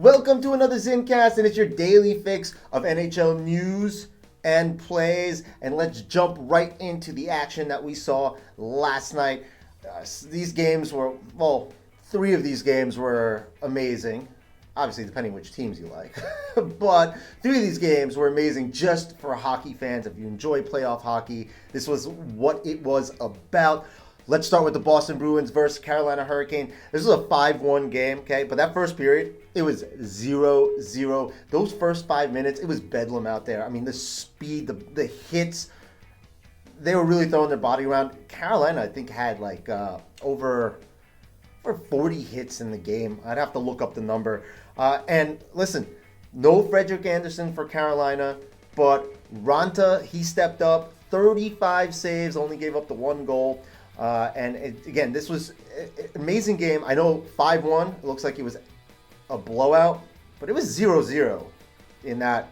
Welcome to another Zincast, and it's your daily fix of NHL news and plays. And let's jump right into the action that we saw last night. These games were, three of these games were amazing. Obviously, depending which teams you like. But three of these games were amazing just for hockey fans. If you enjoy playoff hockey, this was what it was about. Let's start with the Boston Bruins versus Carolina Hurricane. This was a 5-1 game, okay? But that first period, it was 0-0. Those first 5 minutes, it was bedlam out there. I mean, the speed, the hits, they were really throwing their body around. Carolina, I think, had like over 40 hits in the game. I'd have to look up the number. And listen, no Frederik Andersen for Carolina, but Ranta, he stepped up, 35 saves, only gave up the one goal. Again, this was an amazing game. I know 5-1, it looks like it was a blowout, but it was 0-0 in that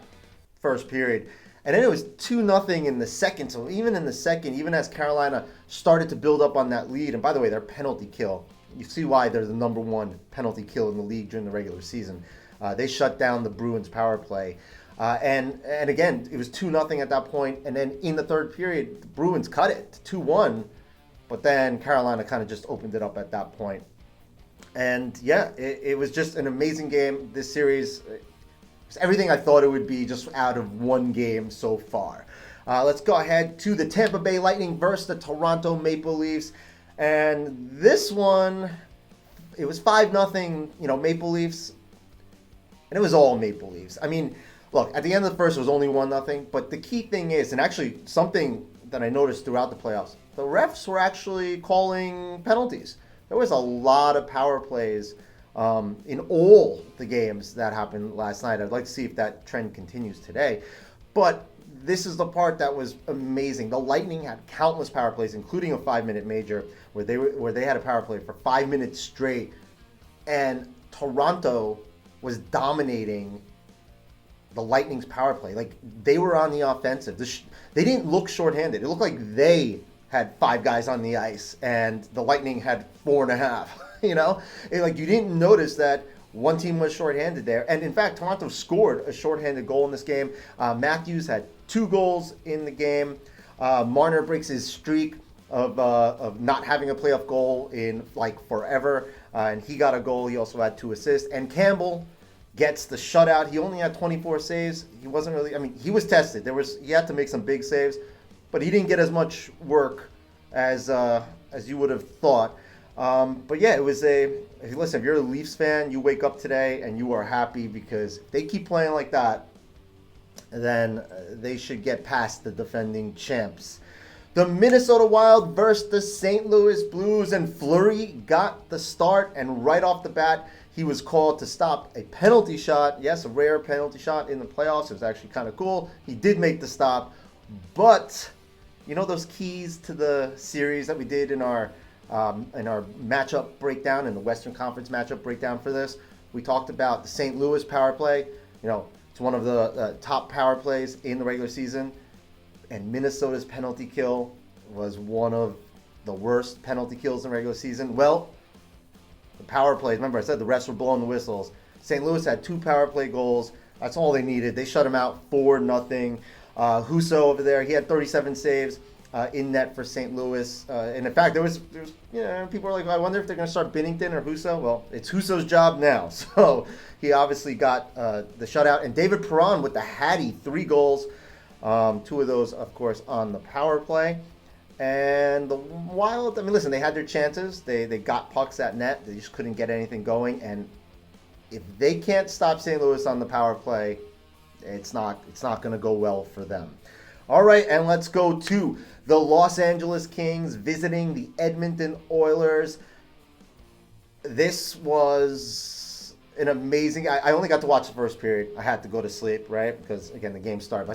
first period. And then it was 2-0 in the second. So even in the second, even as Carolina started to build up on that lead, and by the way, their penalty kill, you see why they're the number one penalty kill in the league during the regular season. They shut down the Bruins power play. And again, it was 2-0 at that point. And then in the third period, the Bruins cut it to 2-1. But then Carolina kind of just opened it up at that point. And yeah, it was just an amazing game. This series, it's everything I thought it would be just out of one game so far. Let's go ahead to the Tampa Bay Lightning versus the Toronto Maple Leafs. And this one, it was 5-0, Maple Leafs. And it was all Maple Leafs. I mean, look, at the end of the first, it was only 1-0. But the key thing is, and actually something that I noticed throughout the playoffs, the refs were actually calling penalties. There was a lot of power plays in all the games that happened last night. I'd like to see if that trend continues today. But this is the part that was amazing. The Lightning had countless power plays, including a 5-minute major where they had a power play for 5 minutes straight. And Toronto was dominating the Lightning's power play. Like, they were on the offensive. They didn't look shorthanded. It looked like they had 5 guys on the ice and the Lightning had 4.5. You didn't notice that one team was shorthanded there. And in fact, Toronto scored a shorthanded goal in this game. Matthews had 2 goals in the game. Marner breaks his streak of not having a playoff goal in like forever. And he got a goal. He also had 2 assists. And Campbell gets the shutout. He only had 24 saves. He wasn't really, he was tested. He had to make some big saves, but he didn't get as much work as you would have thought. But yeah, it was listen, if you're a Leafs fan, you wake up today and you are happy because if they keep playing like that, then they should get past the defending champs. The Minnesota Wild versus the St. Louis Blues, and Fleury got the start, and right off the bat, he was called to stop a penalty shot. Yes, a rare penalty shot in the playoffs. It was actually kind of cool. He did make the stop, but those keys to the series that we did in our matchup breakdown, in the Western Conference matchup breakdown for this, we talked about the St. Louis power play. It's one of the top power plays in the regular season, and Minnesota's penalty kill was one of the worst penalty kills in the regular season. Well, the power plays, remember I said the refs were blowing the whistles. St. Louis had 2 power play goals. That's all they needed. They shut him out 4-0. Husso over there, he had 37 saves in net for St. Louis. And in fact, there was people were like, I wonder if they're going to start Binnington or Husso. Well, it's Husso's job now. So he obviously got the shutout. And David Perron with the Hattie, 3 goals. 2 of those, of course, on the power play. And the Wild, listen, they had their chances. They got pucks at net. They just couldn't get anything going. And if they can't stop St. Louis on the power play, it's not going to go well for them. All right, and let's go to the Los Angeles Kings visiting the Edmonton Oilers. This was an amazing. I only got to watch the first period. I had to go to sleep, right? Because again, the game started.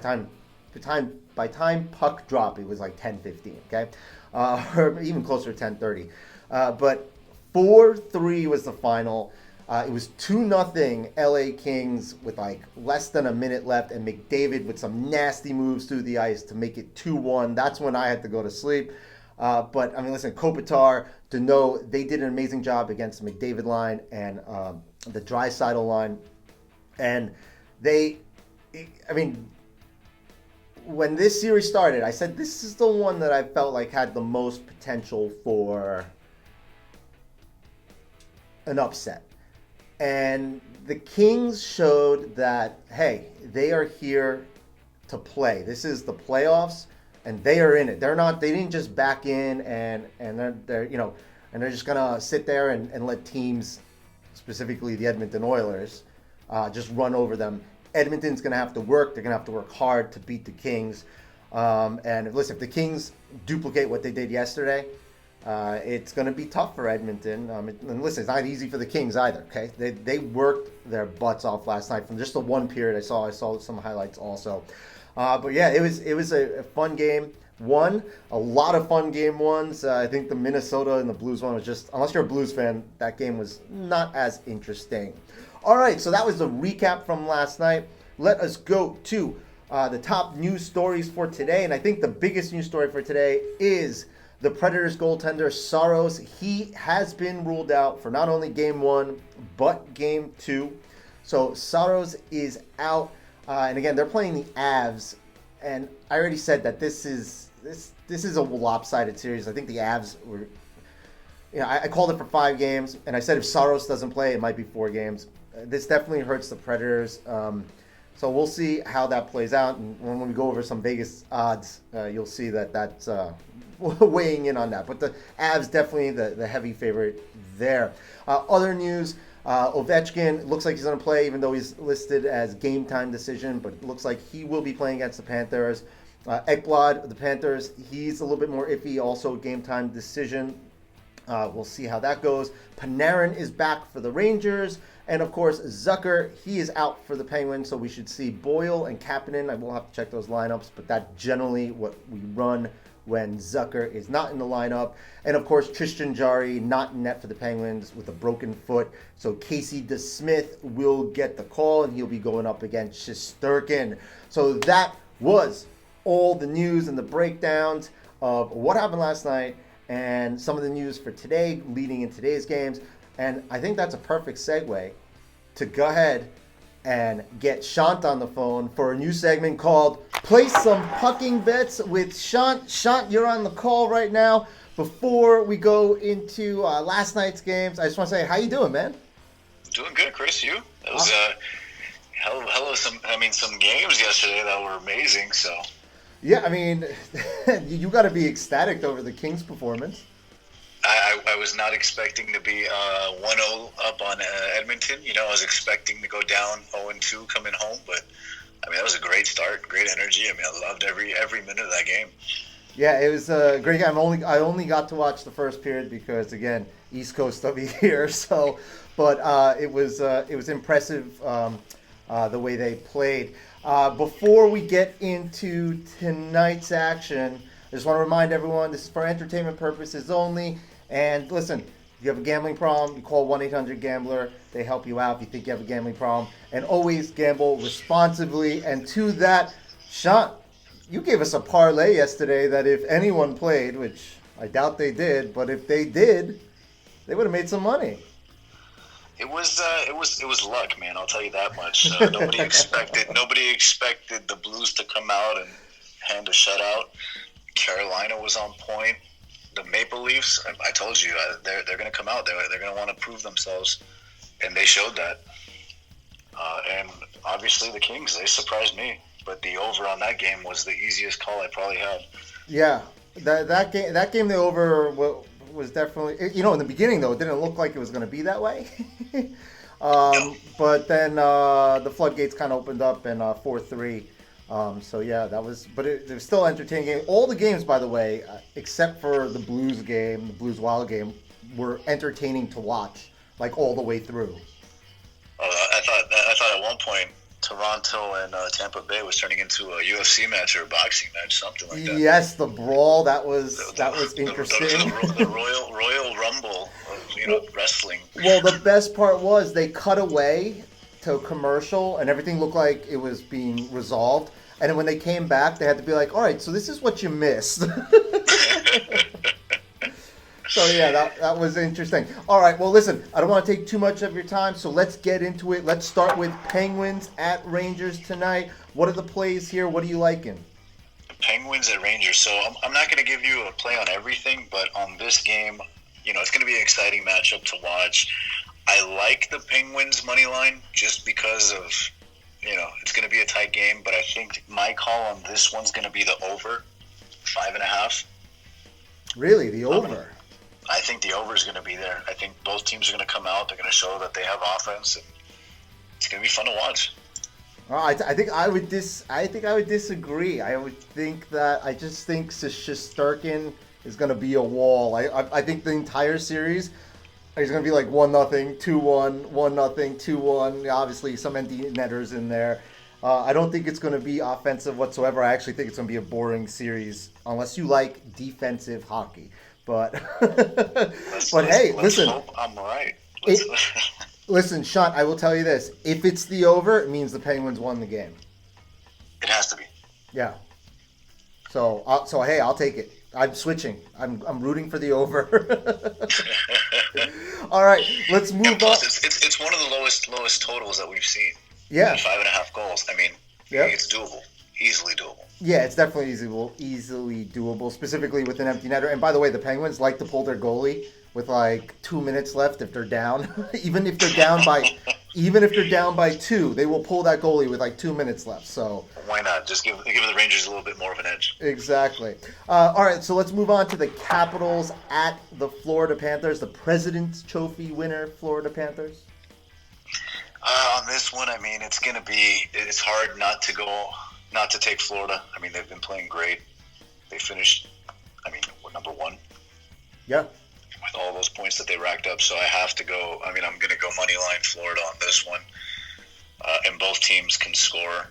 By time puck drop, it was like 10:15. Okay, or even closer to 10:30. But 4-3 was the final. It was 2-0 LA Kings with like less than a minute left, and McDavid with some nasty moves through the ice to make it 2-1. That's when I had to go to sleep. But listen, Kopitar, Deneau, they did an amazing job against the McDavid line and the Draisaitl line. And when this series started, I said this is the one that I felt like had the most potential for an upset. And the Kings showed that, hey, they are here to play. This is the playoffs, and they are in it. They didn't just back in and they're just gonna sit there and let teams, specifically the Edmonton Oilers, just run over them. Edmonton's going to have to work. They're going to have to work hard to beat the Kings. And listen, if the Kings duplicate what they did yesterday, it's going to be tough for Edmonton. And listen, it's not easy for the Kings either. Okay, they worked their butts off last night from just the one period I saw some highlights also. But yeah, it was a fun game. A lot of fun game ones. I think the Minnesota and the Blues one was just, unless you're a Blues fan, that game was not as interesting. All right, so that was the recap from last night. Let us go to the top news stories for today. And I think the biggest news story for today is the Predators goaltender Saros. He has been ruled out for not only game 1, but game 2. So Saros is out. And again, they're playing the Avs. And I already said that this is a lopsided series. I think the Avs were, I called it for 5 games. And I said if Saros doesn't play, it might be 4 games. This definitely hurts the Predators. So we'll see how that plays out. And when we go over some Vegas odds, you'll see that's weighing in on that. But the Avs definitely the heavy favorite there. Other news, Ovechkin looks like he's going to play, even though he's listed as game time decision. But it looks like he will be playing against the Panthers. Ekblad, the Panthers, he's a little bit more iffy, also game time decision. We'll see how that goes. Panarin is back for the Rangers. And, of course, Zucker, he is out for the Penguins, so we should see Boyle and Kapanen. I will have to check those lineups, but that's generally what we run when Zucker is not in the lineup. And, of course, Tristan Jarry not in net for the Penguins with a broken foot. So Casey DeSmith will get the call, and he'll be going up against Shesterkin. So that was all the news and the breakdowns of what happened last night and some of the news for today leading in today's games. And I think that's a perfect segue to go ahead and get Shant on the phone for a new segment called Place Some Pucking Bets with Shant. Shant, you're on the call right now. Before we go into last night's games, I just want to say, how you doing, man? Doing good, Chris. You? It was some games yesterday that were amazing. So yeah, I mean, you got to be ecstatic over the Kings' performance. I was not expecting to be 1-0 up on Edmonton. I was expecting to go down 0-2 coming home, but I mean that was a great start, great energy. I mean I loved every minute of that game. Yeah, it was a great game. I only got to watch the first period because again, East Coast of here. So, but it was impressive the way they played. Before we get into tonight's action, I just want to remind everyone this is for entertainment purposes only. And listen, if you have a gambling problem, you call 1-800-GAMBLER. They help you out if you think you have a gambling problem. And always gamble responsibly. And to that, Shant, you gave us a parlay yesterday that if anyone played, which I doubt they did, but if they did, they would have made some money. It was luck, man. I'll tell you that much. Nobody expected the Blues to come out and hand a shutout. Carolina was on point. The Maple Leafs, I told you, they're going to come out. They're going to want to prove themselves, and they showed that. And obviously the Kings, they surprised me. But the over on that game was the easiest call I probably had. Yeah, that game, the over was definitely, in the beginning though, it didn't look like it was going to be that way. No. But then the floodgates kind of opened up and 4-3. So yeah, but it was still entertaining game. All the games, by the way, except for the Blues game, the Blues Wild game, were entertaining to watch, like all the way through. I thought at one point Toronto and Tampa Bay was turning into a UFC match or a boxing match, something like that. Yes, the brawl that was interesting. The Royal Rumble of wrestling. Well, the best part was they cut away to a commercial and everything looked like it was being resolved. And then when they came back, they had to be like, all right, so this is what you missed. So yeah, that was interesting. All right, well listen, I don't want to take too much of your time, so let's get into it. Let's start with Penguins at Rangers tonight. What are the plays here? What are you liking? Penguins at Rangers. So I'm not going to give you a play on everything, but on this game, it's going to be an exciting matchup to watch. I like the Penguins money line just because of, it's going to be a tight game, but I think my call on this one's going to be the over 5.5. Really, the over? I think the over is going to be there. I think both teams are going to come out. They're going to show that they have offense, and it's going to be fun to watch. I think I would disagree. I just think Shesterkin is going to be a wall. I think the entire series is going to be like 1-0, 2-1, 1-0, 2-1. Obviously, some empty netters in there. I don't think it's going to be offensive whatsoever. I actually think it's going to be a boring series unless you like defensive hockey. But hey, listen. Hope I'm right. Listen, Shant, I will tell you this. If it's the over, it means the Penguins won the game. It has to be. Yeah. So hey, I'll take it. I'm switching. I'm rooting for the over. All right, let's move on. Plus, it's one of the lowest totals that we've seen. Yeah. 5.5 goals. I mean, it's doable. Easily doable. Yeah, it's definitely easily doable, specifically with an empty netter. And by the way, the Penguins like to pull their goalie with like 2 minutes left if they're down. even if they're down by 2, they will pull that goalie with like 2 minutes left. So why not? Just give the Rangers a little bit more of an edge. Exactly. All right, so let's move on to the Capitals at the Florida Panthers, the President's Trophy winner, Florida Panthers. On this one, I mean, it's hard not to take Florida. I mean, they've been playing great. They finished, number 1. Yeah. With all those points that they racked up. So I have to go, I'm going to go money line Florida on this one. And both teams can score.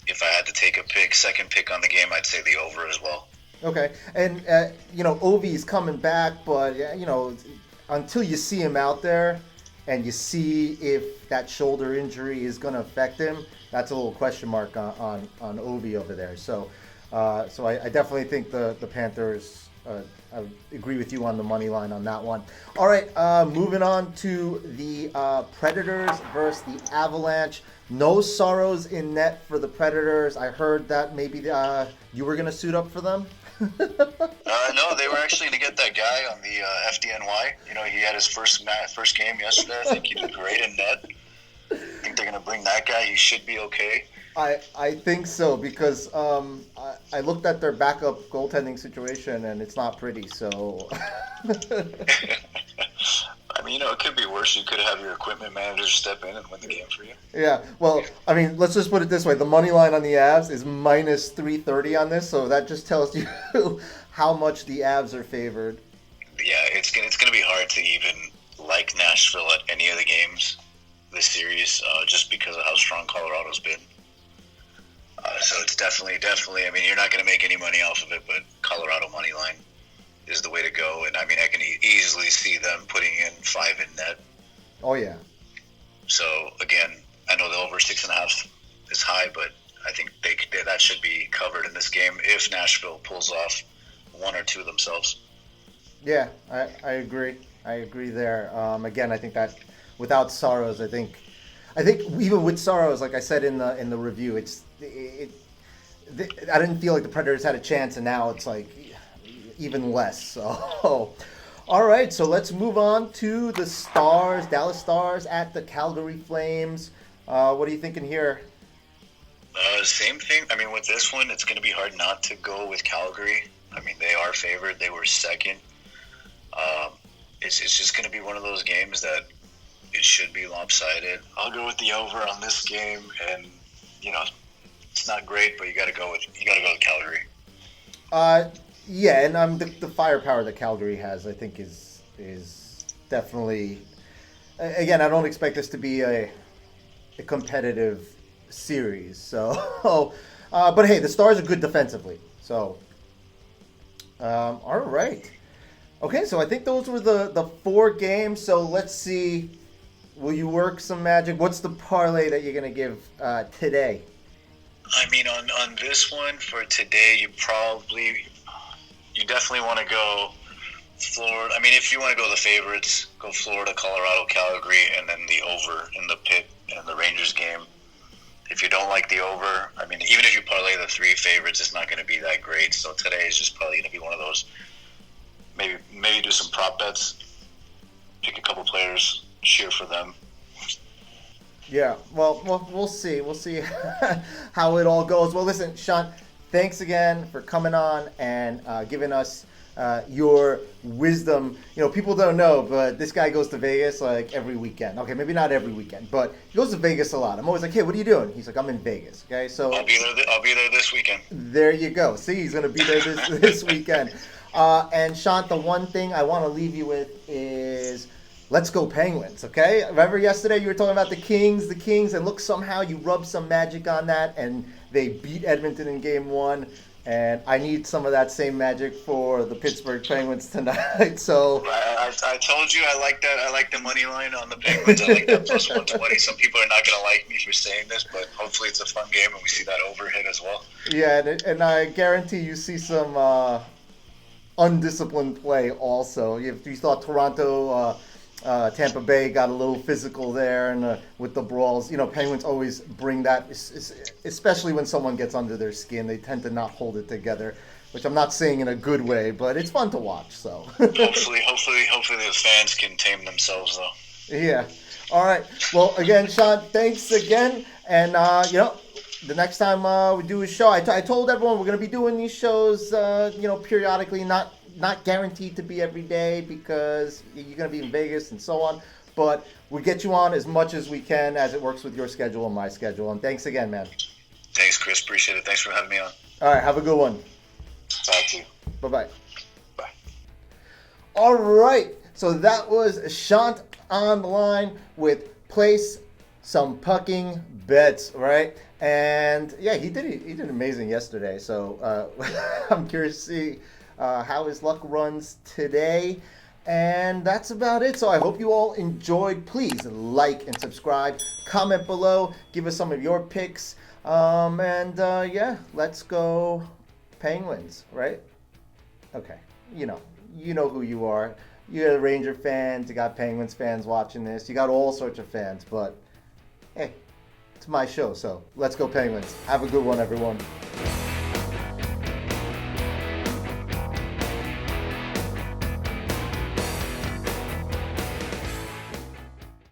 If I had to take a second pick on the game, I'd say the over as well. Okay. And, Ovi's coming back, but, until you see him out there, and you see if that shoulder injury is going to affect him, that's a little question mark on Ovi over there. So I definitely think the Panthers, I agree with you on the money line on that one. All right, moving on to the Predators versus the Avalanche. No Sorrows in net for the Predators. I heard that maybe you were going to suit up for them. No, they were actually going to get that guy on the FDNY. He had his first game yesterday. I think he did great in net. I think they're going to bring that guy. He should be okay. I think so because I looked at their backup goaltending situation and it's not pretty. So. It could be worse. You could have your equipment manager step in and win the game for you. Yeah, well, let's just put it this way. The money line on the Avs is minus 330 on this, so that just tells you how much the Avs are favored. Yeah, it's going to be hard to even like Nashville at any of the games this series just because of how strong Colorado's been. So it's definitely, you're not going to make any money off of it, but Colorado money line is the way to go. And I can easily see them putting in 5 in net. Oh, yeah. So, again, I know the over 6.5 is high, but I think that should be covered in this game if Nashville pulls off 1 or 2 themselves. Yeah, I agree. I agree there. Again, I think that without Saros, I think even with Saros, like I said in the review, I didn't feel like the Predators had a chance, and now it's like even less. So, all right. So let's move on to the Dallas Stars at the Calgary Flames. What are you thinking here? Same thing. With this one, it's going to be hard not to go with Calgary. They are favored. They were second. It's just going to be one of those games that it should be lopsided. I'll go with the over on this game, and it's not great, but you got to go with Calgary. Yeah, and the firepower that Calgary has, I think, is definitely. Again, I don't expect this to be a competitive series. So, but hey, the Stars are good defensively. So, all right. Okay, so I think those were the 4 games. So let's see. Will you work some magic? What's the parlay that you're going to give today? On this one for today, you definitely want to go Florida. I mean, if you want to go the favorites, go Florida, Colorado, Calgary, and then the over in the Pitt and the Rangers game. If you don't like the over, I mean, even if you parlay the 3 favorites, it's not going to be that great. So today is just probably going to be one of those. Maybe do some prop bets, pick a couple players, cheer for them. Yeah, well, we'll see. We'll see how it all goes. Well, listen, Shant, thanks again for coming on and giving us your wisdom. You know, people don't know, but this guy goes to Vegas like every weekend. Okay, maybe not every weekend, but he goes to Vegas a lot. I'm always like, hey, what are you doing? He's like, I'm in Vegas. Okay, so I'll be there this weekend. There you go. See, he's gonna be there this weekend. And Shant, the one thing I want to leave you with is, let's go Penguins, okay? Remember yesterday you were talking about the Kings, and look, somehow you rubbed some magic on that, and they beat Edmonton in Game 1, and I need some of that same magic for the Pittsburgh Penguins tonight. So I told you I like that. I like the money line on the Penguins. I like that plus 120. Some people are not going to like me for saying this, but hopefully it's a fun game and we see that overhit as well. Yeah, and I guarantee you see some undisciplined play also. You thought Toronto... Tampa Bay got a little physical there, and with the brawls, you know, Penguins always bring that, especially when someone gets under their skin. They tend to not hold it together, which I'm not saying in a good way, but it's fun to watch. So hopefully the fans can tame themselves, though. Yeah. All right. Well, again, Shant, thanks again, and you know, the next time we do a show, I told everyone we're going to be doing these shows, you know, periodically, not guaranteed to be every day because you're going to be in Vegas and so on. But we get you on as much as we can as it works with your schedule and my schedule. And thanks again, man. Thanks, Chris. Appreciate it. Thanks for having me on. All right. Have a good one. Talk to you. Bye-bye. Bye. All right. So that was Shant on the line with Place Some Pucking Bets, right? And, yeah, he did amazing yesterday. So I'm curious to see how his luck runs today. And that's about it. So I hope you all enjoyed. Please like and subscribe. Comment below. Give us some of your picks. Yeah, let's go Penguins, right? Okay. You know who you are. You got Ranger fans. You got Penguins fans watching this. You got all sorts of fans. But, hey, it's my show. So let's go Penguins. Have a good one, everyone.